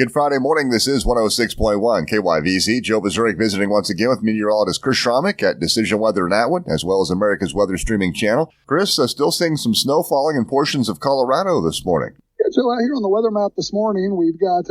Good Friday morning. This is 106.1 KYVZ. Joe Bazurek visiting once again with meteorologist Chris Schramek at Decision Weather in Atwood, as well as America's Weather Streaming Channel. Chris, still seeing some snow falling in portions of Colorado this morning. Yeah, Joe, out here on the weather map this morning, we've got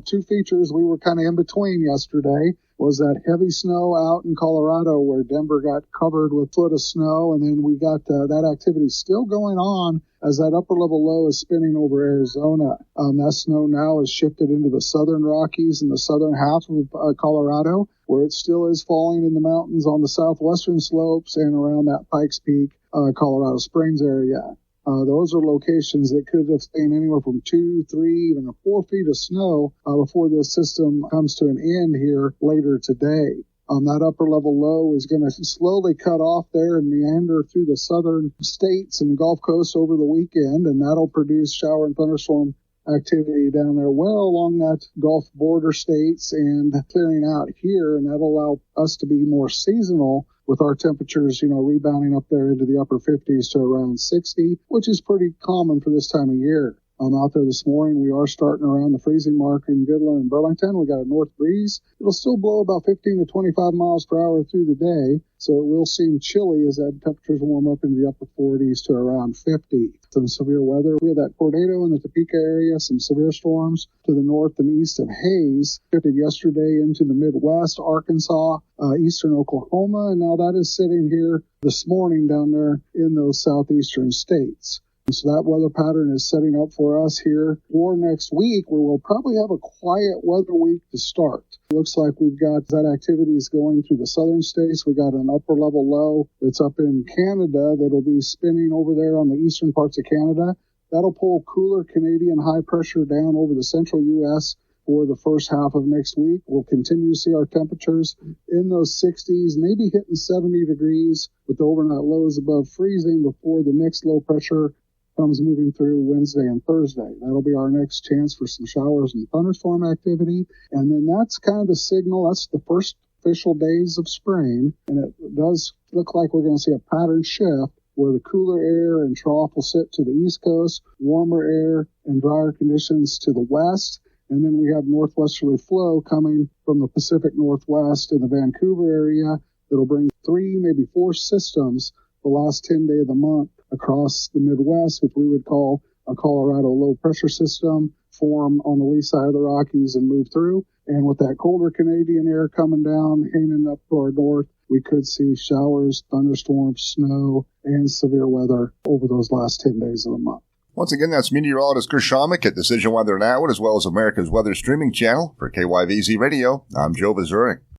two features. We were kind of in between yesterday. Was that heavy snow out in Colorado where Denver got covered with a foot of snow, and then we got that activity still going on as that upper level low is spinning over Arizona. That snow now is shifted into the southern Rockies and the southern half of Colorado, where it still is falling in the mountains on the southwestern slopes and around that Pikes Peak, Colorado Springs area. Those are locations that could have seen anywhere from 2, 3, even 4 feet of snow before this system comes to an end here later today. That upper level low is going to slowly cut off there and meander through the southern states and the Gulf Coast over the weekend, and that'll produce shower and thunderstorm activity down there well along that Gulf border states and clearing out here, and that'll allow us to be more seasonal with our temperatures, rebounding up there into the upper 50s to around 60, which is pretty common for this time of year. Out there this morning, we are starting around the freezing mark in Goodland and Burlington. We got a north breeze. It'll still blow about 15 to 25 miles per hour through the day, so it will seem chilly as that temperatures warm up into the upper 40s to around 50. Some severe weather. We had that tornado in the Topeka area, some severe storms to the north and east of Hays. Shifted yesterday into the Midwest, Arkansas, eastern Oklahoma, and now that is sitting here this morning down there in those southeastern states. So that weather pattern is setting up for us here for next week, where we'll probably have a quiet weather week to start. Looks like we've got that activity is going through the southern states. We've got an upper level low that's up in Canada that'll be spinning over there on the eastern parts of Canada. That'll pull cooler Canadian high pressure down over the central U.S. for the first half of next week. We'll continue to see our temperatures in those 60s, maybe hitting 70 degrees with the overnight lows above freezing before the next low pressure comes moving through Wednesday and Thursday. That'll be our next chance for some showers and thunderstorm activity. And then that's kind of the signal. That's the first official days of spring. And it does look like we're going to see a pattern shift where the cooler air and trough will sit to the east coast, warmer air and drier conditions to the west. And then we have northwesterly flow coming from the Pacific Northwest in the Vancouver area that'll bring 3, maybe 4 systems the last 10 days of the month across the Midwest, which we would call a Colorado low pressure system, form on the lee side of the Rockies and move through. And with that colder Canadian air coming down, hanging up to our north, we could see showers, thunderstorms, snow, and severe weather over those last 10 days of the month. Once again, that's meteorologist Chris Schramek at Decision Weather in Atwood, as well as America's Weather Streaming Channel. For KYVZ Radio, I'm Joe Bazurek.